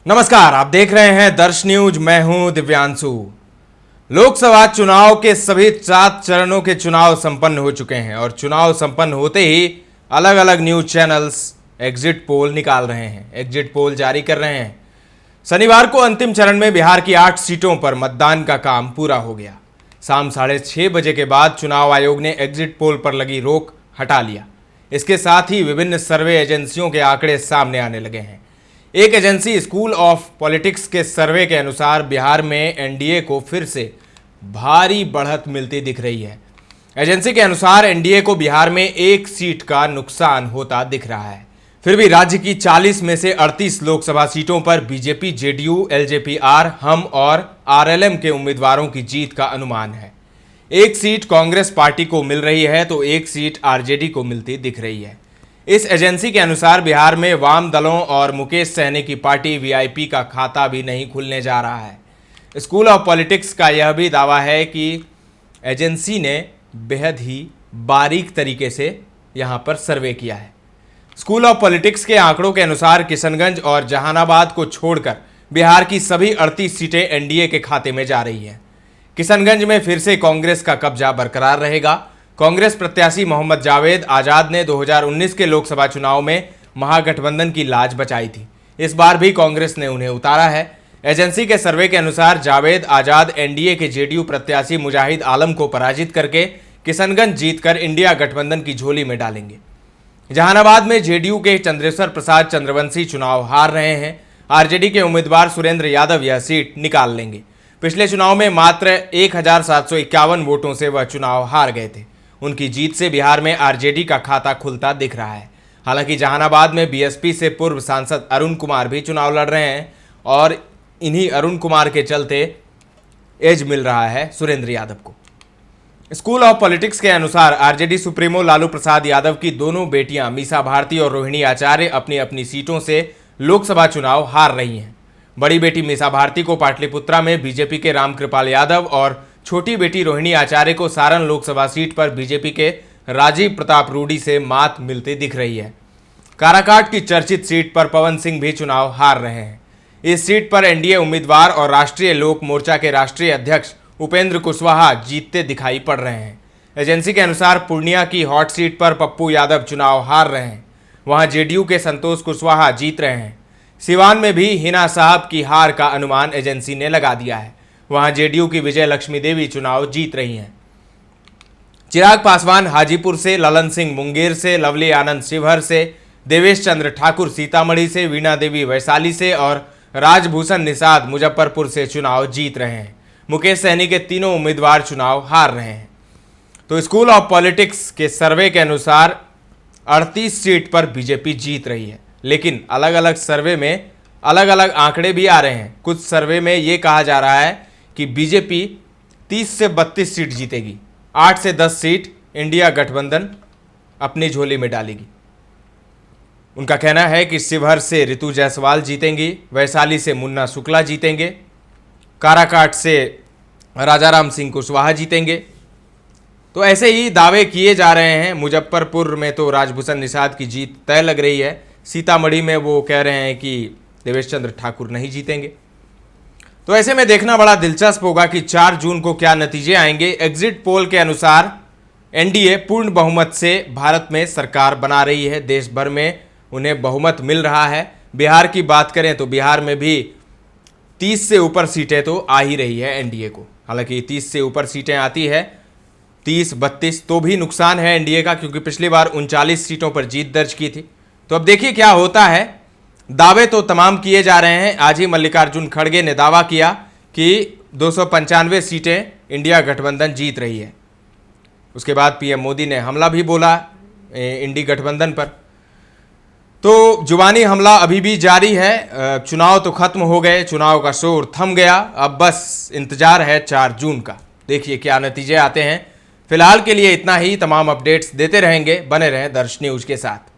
नमस्कार, आप देख रहे हैं दर्श न्यूज। मैं हूं दिव्यांशु। लोकसभा चुनाव के सभी 7 चरणों के चुनाव संपन्न हो चुके हैं और चुनाव संपन्न होते ही अलग अलग न्यूज चैनल्स एग्जिट पोल निकाल रहे हैं, एग्जिट पोल जारी कर रहे हैं। शनिवार को अंतिम चरण में बिहार की 8 सीटों पर मतदान का काम पूरा हो गया। शाम 6:30 बजे के बाद चुनाव आयोग ने एग्जिट पोल पर लगी रोक हटा लिया। इसके साथ ही विभिन्न सर्वे एजेंसियों के आंकड़े सामने आने लगे हैं। एक एजेंसी स्कूल ऑफ पॉलिटिक्स के सर्वे के अनुसार बिहार में एनडीए को फिर से भारी बढ़त मिलती दिख रही है। एजेंसी के अनुसार एनडीए को बिहार में 1 सीट का नुकसान होता दिख रहा है। फिर भी राज्य की 40 में से 38 लोकसभा सीटों पर बीजेपी, जेडीयू, एलजेपी-आर, हम और आरएलएम के उम्मीदवारों की जीत का अनुमान है। 1 सीट कांग्रेस पार्टी को मिल रही है तो 1 सीट आरजेडी को मिलती दिख रही है। इस एजेंसी के अनुसार बिहार में वाम दलों और मुकेश सहनी की पार्टी वीआईपी का खाता भी नहीं खुलने जा रहा है। स्कूल ऑफ पॉलिटिक्स का यह भी दावा है कि एजेंसी ने बेहद ही बारीक तरीके से यहां पर सर्वे किया है। स्कूल ऑफ पॉलिटिक्स के आंकड़ों के अनुसार किशनगंज और जहानाबाद को छोड़कर बिहार की सभी 38 सीटें एनडीए के खाते में जा रही हैं। किशनगंज में फिर से कांग्रेस का कब्जा बरकरार रहेगा। कांग्रेस प्रत्याशी मोहम्मद जावेद आजाद ने 2019 के लोकसभा चुनाव में महागठबंधन की लाज बचाई थी। इस बार भी कांग्रेस ने उन्हें उतारा है। एजेंसी के सर्वे के अनुसार जावेद आजाद एनडीए के जेडीयू प्रत्याशी मुजाहिद आलम को पराजित करके किशनगंज जीतकर इंडिया गठबंधन की झोली में डालेंगे। जहानाबाद में जेडीयू के चंद्रेश्वर प्रसाद चंद्रवंशी चुनाव हार रहे हैं। आरजेडी के उम्मीदवार सुरेंद्र यादव यह सीट निकाल लेंगे। पिछले चुनाव में मात्र 1751 वोटों से वह चुनाव हार गए थे। उनकी जीत से बिहार में आरजेडी का खाता खुलता दिख रहा है। हालांकि जहानाबाद में बीएसपी से पूर्व सांसद अरुण कुमार भी चुनाव लड़ रहे हैं और इन्हीं अरुण कुमार के चलते एज मिल रहा है सुरेंद्र यादव को। स्कूल ऑफ पॉलिटिक्स के अनुसार आरजेडी सुप्रीमो लालू प्रसाद यादव की दोनों बेटियां मीसा भारती और रोहिणी आचार्य अपनी अपनी सीटों से लोकसभा चुनाव हार रही हैं। बड़ी बेटी मीसा भारती को पाटलिपुत्रा में बीजेपी के रामकृपाल यादव और छोटी बेटी रोहिणी आचार्य को सारण लोकसभा सीट पर बीजेपी के राजीव प्रताप रूडी से मात मिलती दिख रही है। काराकाट की चर्चित सीट पर पवन सिंह भी चुनाव हार रहे हैं। इस सीट पर एनडीए उम्मीदवार और राष्ट्रीय लोक मोर्चा के राष्ट्रीय अध्यक्ष उपेंद्र कुशवाहा जीतते दिखाई पड़ रहे हैं। एजेंसी के अनुसार पूर्णिया की हॉट सीट पर पप्पू यादव चुनाव हार रहे हैं। वहां जेडीयू के संतोष कुशवाहा जीत रहे हैं। सिवान में भी हिना साहब की हार का अनुमान एजेंसी ने लगा दिया है। वहां जेडीयू की विजय लक्ष्मी देवी चुनाव जीत रही हैं। चिराग पासवान हाजीपुर से, ललन सिंह मुंगेर से, लवली आनंद शिवहर से, देवेश चंद्र ठाकुर सीतामढ़ी से, वीणा देवी वैशाली से और राजभूषण निषाद मुजफ्फरपुर से चुनाव जीत रहे हैं। मुकेश सहनी के तीनों उम्मीदवार चुनाव हार रहे हैं। तो स्कूल ऑफ पॉलिटिक्स के सर्वे के अनुसार 38 सीट पर बीजेपी जीत रही है, लेकिन अलग अलग सर्वे में अलग अलग आंकड़े भी आ रहे हैं। कुछ सर्वे में ये कहा जा रहा है कि बीजेपी 30 से 32 सीट जीतेगी, 8 से 10 सीट इंडिया गठबंधन अपनी झोली में डालेगी। उनका कहना है कि शिवहर से ऋतु जायसवाल जीतेंगी, वैशाली से मुन्ना शुक्ला जीतेंगे, काराकाट से राजाराम सिंह कुशवाहा जीतेंगे। तो ऐसे ही दावे किए जा रहे हैं। मुजफ्फरपुर में तो राजभूषण निषाद की जीत तय लग रही है। सीतामढ़ी में वो कह रहे हैं कि देवेश चंद्र ठाकुर नहीं जीतेंगे। तो ऐसे में देखना बड़ा दिलचस्प होगा कि 4 जून को क्या नतीजे आएंगे। एग्जिट पोल के अनुसार एनडीए पूर्ण बहुमत से भारत में सरकार बना रही है। देश भर में उन्हें बहुमत मिल रहा है। बिहार की बात करें तो बिहार में भी 30 से ऊपर सीटें तो आ ही रही है एनडीए को। हालांकि 30 से ऊपर सीटें आती है, 30-32 तो भी नुकसान है एनडीए का, क्योंकि पिछली बार 39 सीटों पर जीत दर्ज की थी। तो अब देखिए क्या होता है। दावे तो तमाम किए जा रहे हैं। आज ही मल्लिकार्जुन खड़गे ने दावा किया कि 295 सीटें इंडिया गठबंधन जीत रही है। उसके बाद पीएम मोदी ने हमला भी बोला इंडी गठबंधन पर। तो जुबानी हमला अभी भी जारी है। चुनाव तो खत्म हो गए, चुनाव का शोर थम गया। अब बस इंतजार है 4 जून का। देखिए क्या नतीजे आते हैं। फिलहाल के लिए इतना ही। तमाम अपडेट्स देते रहेंगे। बने रहें दर्श न्यूज के साथ।